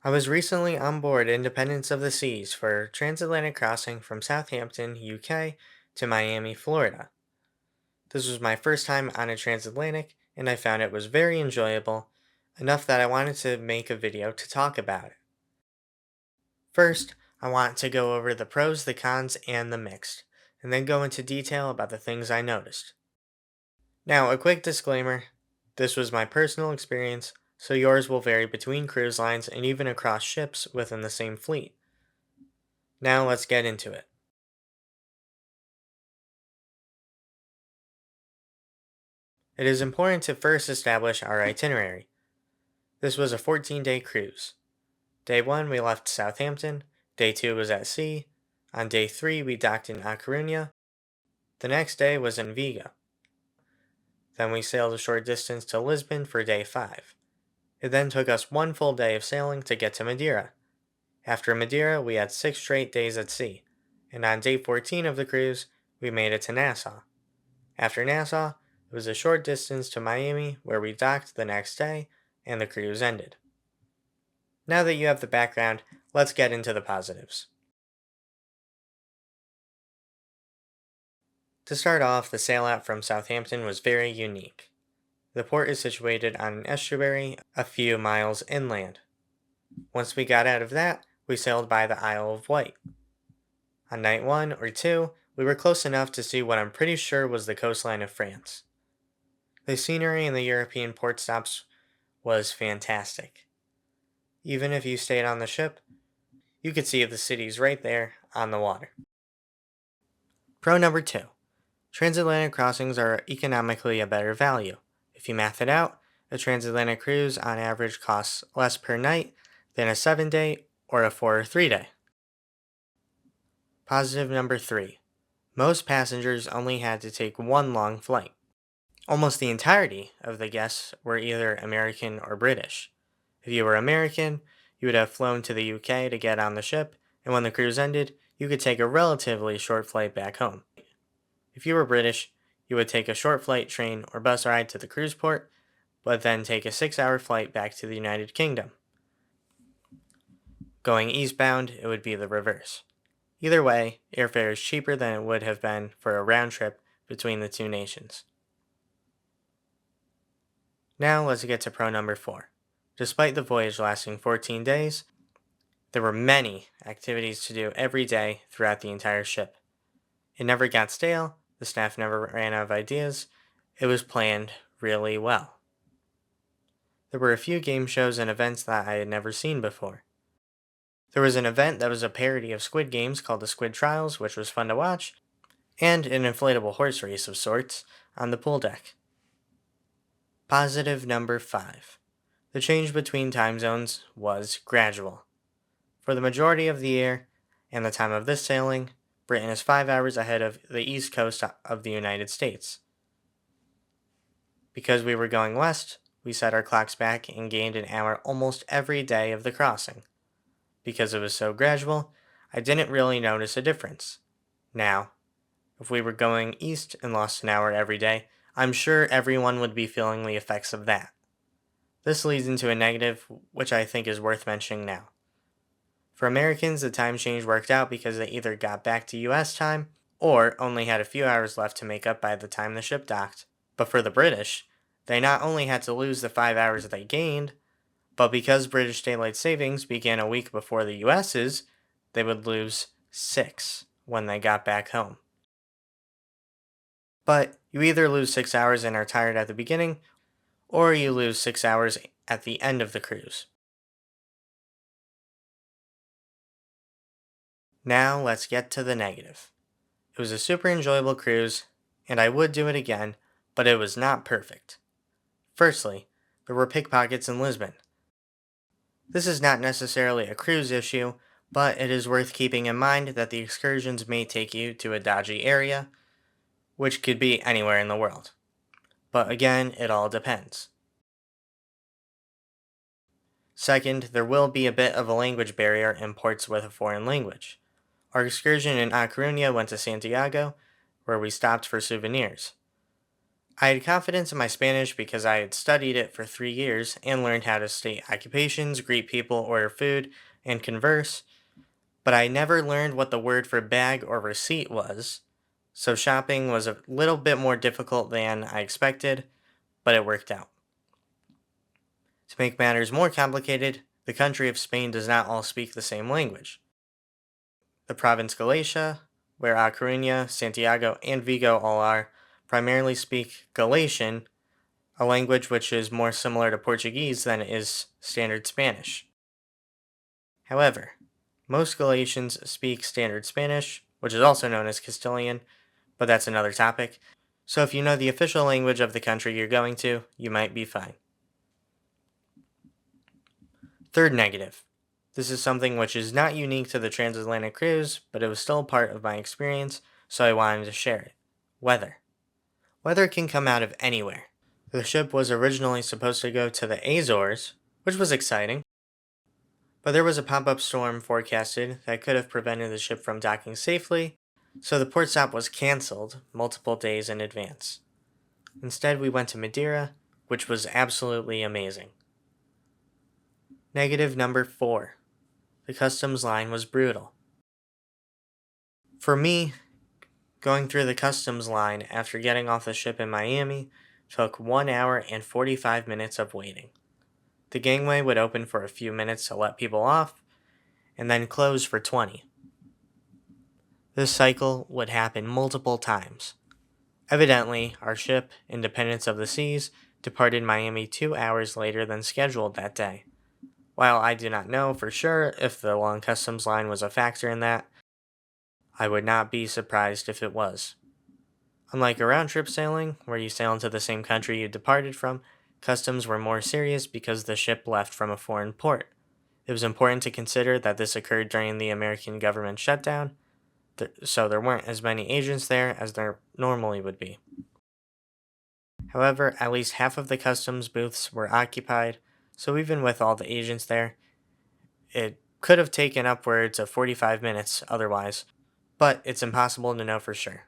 I was recently on board Independence of the Seas for transatlantic crossing from Southampton, UK to Miami, Florida. This was my first time on a transatlantic and I found it was very enjoyable, enough that I wanted to make a video to talk about it. First, I want to go over the pros, the cons, and the mixed, and then go into detail about the things I noticed. Now, a quick disclaimer, this was my personal experience, so yours will vary between cruise lines and even across ships within the same fleet. Now let's get into it. It is important to first establish our itinerary. This was a 14-day cruise. Day 1 we left Southampton, Day 2 was at sea, on Day 3 we docked in A Coruña, the next day was in Vigo. Then we sailed a short distance to Lisbon for Day 5. It then took us one full day of sailing to get to Madeira. After Madeira we had 6 straight days at sea, and on Day 14 of the cruise we made it to Nassau. After Nassau, it was a short distance to Miami where we docked the next day and the cruise ended. Now that you have the background, let's get into the positives. To start off, the sail out from Southampton was very unique. The port is situated on an estuary a few miles inland. Once we got out of that, we sailed by the Isle of Wight. On night 1 or 2, we were close enough to see what I'm pretty sure was the coastline of France. The scenery in the European port stops was fantastic. Even if you stayed on the ship, you could see the cities right there on the water. Pro number 2. Transatlantic crossings are economically a better value. If you math it out, a transatlantic cruise on average costs less per night than a 7-day or a 4 or 3-day. Positive number 3. Most passengers only had to take one long flight. Almost the entirety of the guests were either American or British. If you were American, you would have flown to the UK to get on the ship, and when the cruise ended, you could take a relatively short flight back home. If you were British, you would take a short flight, train, or bus ride to the cruise port, but then take a 6-hour flight back to the United Kingdom. Going eastbound, it would be the reverse. Either way, airfare is cheaper than it would have been for a round trip between the two nations. Now let's get to pro number 4. Despite the voyage lasting 14 days, there were many activities to do every day throughout the entire ship. It never got stale, the staff never ran out of ideas, it was planned really well. There were a few game shows and events that I had never seen before. There was an event that was a parody of Squid Games called the Squid Trials, which was fun to watch, and an inflatable horse race of sorts on the pool deck. Positive number 5. The change between time zones was gradual. For the majority of the year and the time of this sailing, Britain is 5 hours ahead of the east coast of the United States. Because we were going west, we set our clocks back and gained an hour almost every day of the crossing. Because it was so gradual, I didn't really notice a difference. Now, if we were going east and lost an hour every day, I'm sure everyone would be feeling the effects of that. This leads into a negative, which I think is worth mentioning now. For Americans, the time change worked out because they either got back to US time or only had a few hours left to make up by the time the ship docked. But for the British, they not only had to lose the 5 hours they gained, but because British daylight savings began a week before the US's, they would lose 6 when they got back home. But you either lose 6 hours and are tired at the beginning, or you lose 6 hours at the end of the cruise. Now let's get to the negative. It was a super enjoyable cruise, and I would do it again, but it was not perfect. Firstly, there were pickpockets in Lisbon. This is not necessarily a cruise issue, but it is worth keeping in mind that the excursions may take you to a dodgy area, which could be anywhere in the world. But again, it all depends. Second, there will be a bit of a language barrier in ports with a foreign language. Our excursion in A Coruña went to Santiago, where we stopped for souvenirs. I had confidence in my Spanish because I had studied it for 3 years and learned how to state occupations, greet people, order food, and converse, but I never learned what the word for bag or receipt was, so shopping was a little bit more difficult than I expected, but it worked out. To make matters more complicated, the country of Spain does not all speak the same language. The province Galicia, where A Coruña, Santiago, and Vigo all are, primarily speak Galician, a language which is more similar to Portuguese than it is standard Spanish. However, most Galicians speak standard Spanish, which is also known as Castilian, but that's another topic. So if you know the official language of the country you're going to, you might be fine. Third negative. This is something which is not unique to the transatlantic cruise, but it was still part of my experience, so I wanted to share it. Weather. Weather can come out of anywhere. The ship was originally supposed to go to the Azores, which was exciting, but there was a pop-up storm forecasted that could have prevented the ship from docking safely, so the port stop was cancelled multiple days in advance. Instead, we went to Madeira, which was absolutely amazing. Negative number 4. The customs line was brutal. For me, going through the customs line after getting off the ship in Miami took 1 hour and 45 minutes of waiting. The gangway would open for a few minutes to let people off, and then close for 20. This cycle would happen multiple times. Evidently, our ship, Independence of the Seas, departed Miami 2 hours later than scheduled that day. While I do not know for sure if the long customs line was a factor in that, I would not be surprised if it was. Unlike a round-trip sailing, where you sail into the same country you departed from, customs were more serious because the ship left from a foreign port. It was important to consider that this occurred during the American government shutdown, so there weren't as many agents there as there normally would be. However, at least half of the customs booths were occupied, so even with all the agents there, it could have taken upwards of 45 minutes otherwise, but it's impossible to know for sure.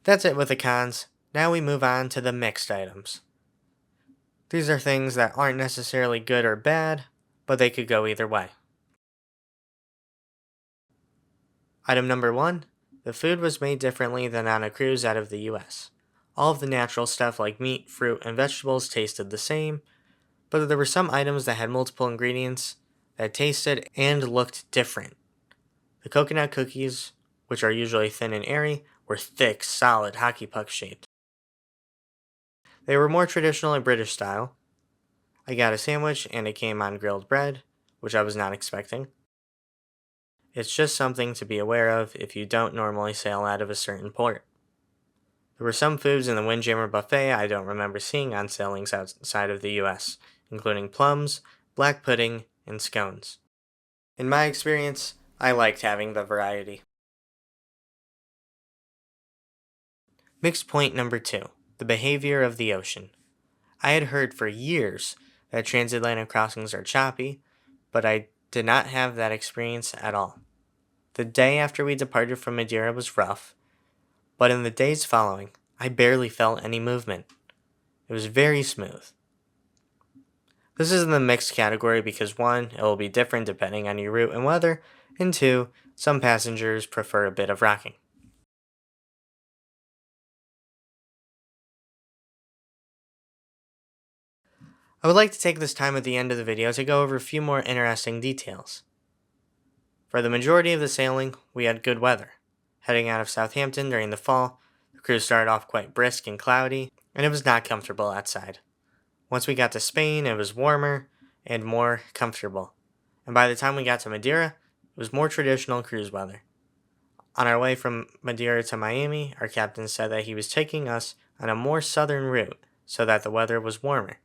That's it with the cons. Now we move on to the mixed items. These are things that aren't necessarily good or bad, but they could go either way. Item number 1, the food was made differently than on a cruise out of the US. All of the natural stuff like meat, fruit, and vegetables tasted the same, but there were some items that had multiple ingredients that tasted and looked different. The coconut cookies, which are usually thin and airy, were thick, solid, hockey puck shaped. They were more traditional and British style. I got a sandwich and it came on grilled bread, which I was not expecting. It's just something to be aware of if you don't normally sail out of a certain port. There were some foods in the Windjammer buffet I don't remember seeing on sailings outside of the US, including plums, black pudding, and scones. In my experience, I liked having the variety. Mixed point number 2, the behavior of the ocean. I had heard for years that transatlantic crossings are choppy, but I did not have that experience at all. The day after we departed from Madeira was rough, but in the days following, I barely felt any movement. It was very smooth. This is in the mixed category because 1, it will be different depending on your route and weather, and 2, some passengers prefer a bit of rocking. I would like to take this time at the end of the video to go over a few more interesting details. For the majority of the sailing, we had good weather. Heading out of Southampton during the fall, the cruise started off quite brisk and cloudy, and it was not comfortable outside. Once we got to Spain, it was warmer and more comfortable. And by the time we got to Madeira, it was more traditional cruise weather. On our way from Madeira to Miami, our captain said that he was taking us on a more southern route so that the weather was warmer.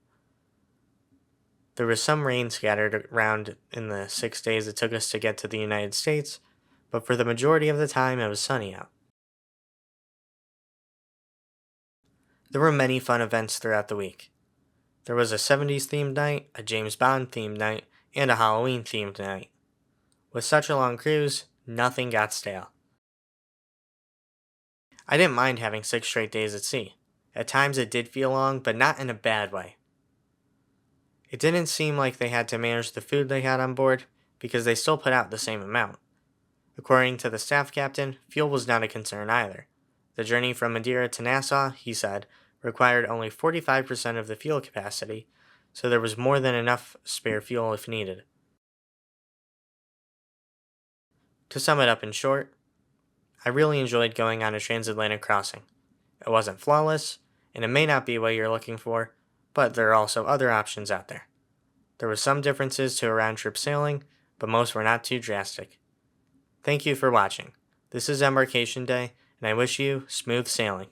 There was some rain scattered around in the 6 days it took us to get to the United States, but for the majority of the time it was sunny out. There were many fun events throughout the week. There was a 70s themed night, a James Bond themed night, and a Halloween themed night. With such a long cruise, nothing got stale. I didn't mind having 6 straight days at sea. At times it did feel long, but not in a bad way. It didn't seem like they had to manage the food they had on board, because they still put out the same amount. According to the staff captain, fuel was not a concern either. The journey from Madeira to Nassau, he said, required only 45% of the fuel capacity, so there was more than enough spare fuel if needed. To sum it up in short, I really enjoyed going on a transatlantic crossing. It wasn't flawless, and it may not be what you're looking for, but there are also other options out there. There were some differences to a round-trip sailing, but most were not too drastic. Thank you for watching. This is Embarkation Day, and I wish you smooth sailing.